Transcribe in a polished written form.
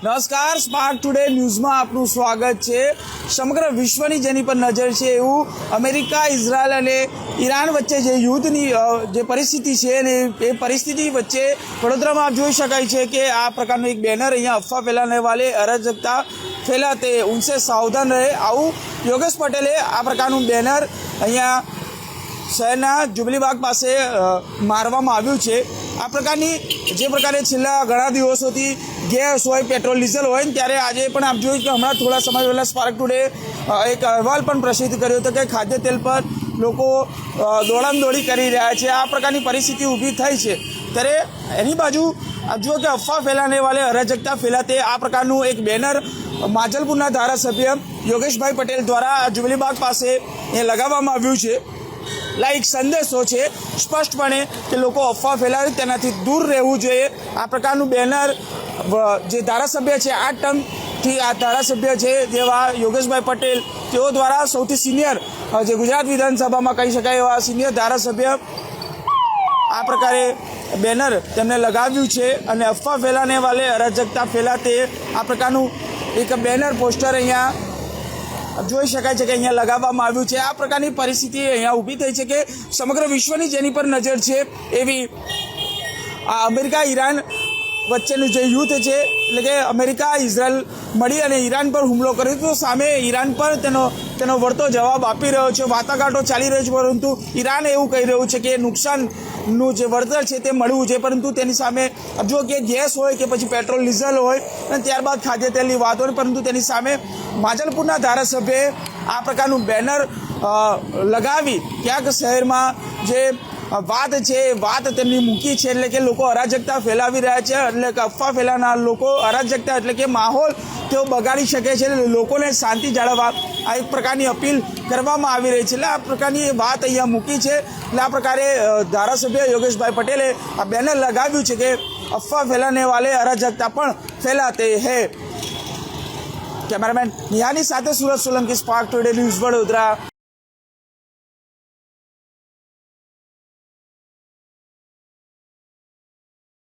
નમસ્કાર, spark today ન્યૂઝમાં આપનું સ્વાગત છે। સમગ્ર વિશ્વની જેની પર નજર છે એવું અમેરિકા, ઇઝરાયલ અને ઈરાન વચ્ચે જે યુદ્ધની જે પરિસ્થિતિ છે ને એ પરિસ્થિતિ વચ્ચે વડોદરામાં આપ જોઈ શકાય છે કે આ પ્રકારનું એક બેનર અહીંયા અફવા ફેલાને વાલે અરાજકતા ફેલાતે ઉનસે સાવધાન રહે, આવું યોગેશ પટેલે આ પ્રકારનું બેનર અહીંયા શહેરના જુબલીબાગ પાસે મારવામાં આવ્યું છે। આ પ્રકારની જે પ્રકારે છેલ્લા ઘણા દિવસોથી ગેસ હોય, પેટ્રોલ, ડીઝલ હોય ને ત્યારે આજે પણ આપ જોયું કે હમણાં થોડા સમય પહેલાં સ્પાર્ક ટુડે એક અહેવાલ પણ પ્રસિદ્ધ કર્યો હતો કે ખાદ્ય તેલ પર લોકો દોડામદોડી કરી રહ્યા છે। આ પ્રકારની પરિસ્થિતિ ઊભી થઈ છે ત્યારે એની બાજુ આપ જુઓ કે અફવા ફેલાને વાલે અરાજકતા ફેલાતે આ પ્રકારનું એક બેનર માજલપુરના ધારાસભ્ય યોગેશભાઈ પટેલ દ્વારા જુબલીબાગ પાસે એ લગાવવામાં આવ્યું છે। લાઈક સંદેશો છે સ્પષ્ટપણે કે લોકો અફવા ફેલાવે તેનાથી દૂર રહેવું જોઈએ। આ પ્રકારનું બેનર જે ધારાસભ્ય છે 8 ટર્મથી આ ધારાસભ્ય છે જેવા યોગેશભાઈ પટેલ તેઓ દ્વારા સૌથી સિનિયર જે ગુજરાત વિધાનસભામાં કહી શકાય એવા સિનિયર ધારાસભ્ય આ પ્રકારે બેનર તેમને લગાવ્યું છે અને અફવા ફેલાને વાલે અરાજકતા ફેલાતે આ પ્રકારનું એક બેનર પોસ્ટર અહીંયા જોઈ શકાય છે કે અહીંયા લગાવવામાં આવ્યું છે। આ પ્રકારની પરિસ્થિતિ અહીંયા ઊભી થઈ છે કે સમગ્ર વિશ્વની જેની પર નજર છે એવી આ અમેરિકા ઈરાન વચ્ચેનું જે યુદ્ધ છે એટલે કે અમેરિકા ઇઝરાયલ મળી અને ઈરાન પર હુમલો કર્યો તો સામે ઈરાન પર તેનો વળતો જવાબ આપી રહ્યો છે। વાટાઘાટો ચાલી રહ્યો છે પરંતુ ઈરાન એવું કહી રહ્યું છે કે નુકસાનનું જે વળતર છે તે મળવું છે પરંતુ તેની સામે જો કે ગેસ હોય કે પછી પેટ્રોલ ડીઝલ હોય અને ત્યારબાદ ખાદ્ય તેલની વાત હોય પરંતુ તેની સામે માજલપુરના ધારાસભ્યએ આ પ્રકારનું બેનર લગાવી ક્યાંક શહેરમાં જે વાત તેમની મૂકી છે એટલે કે લોકો અરાજકતા ફેલાવી રહ્યા છે એટલે કે અફવા ફેલાનાર લોકો અરાજકતા એટલે કે માહોલ તેઓ બગાડી શકે છે, લોકોને શાંતિ જાળવવા આ એક પ્રકારની અપીલ કરવામાં આવી રહી છે। એટલે આ પ્રકારની વાત અહીંયા મૂકી છે એટલે આ પ્રકારે ધારાસભ્ય યોગેશભાઈ પટેલે આ બેનર લગાવ્યું છે કે અફવા ફેલાને વાલે અરાજકતા પણ ફેલાતે હૈ। કેમેરામેન નિહાની સાથે Surat Solanki, spark today news, Vadodara.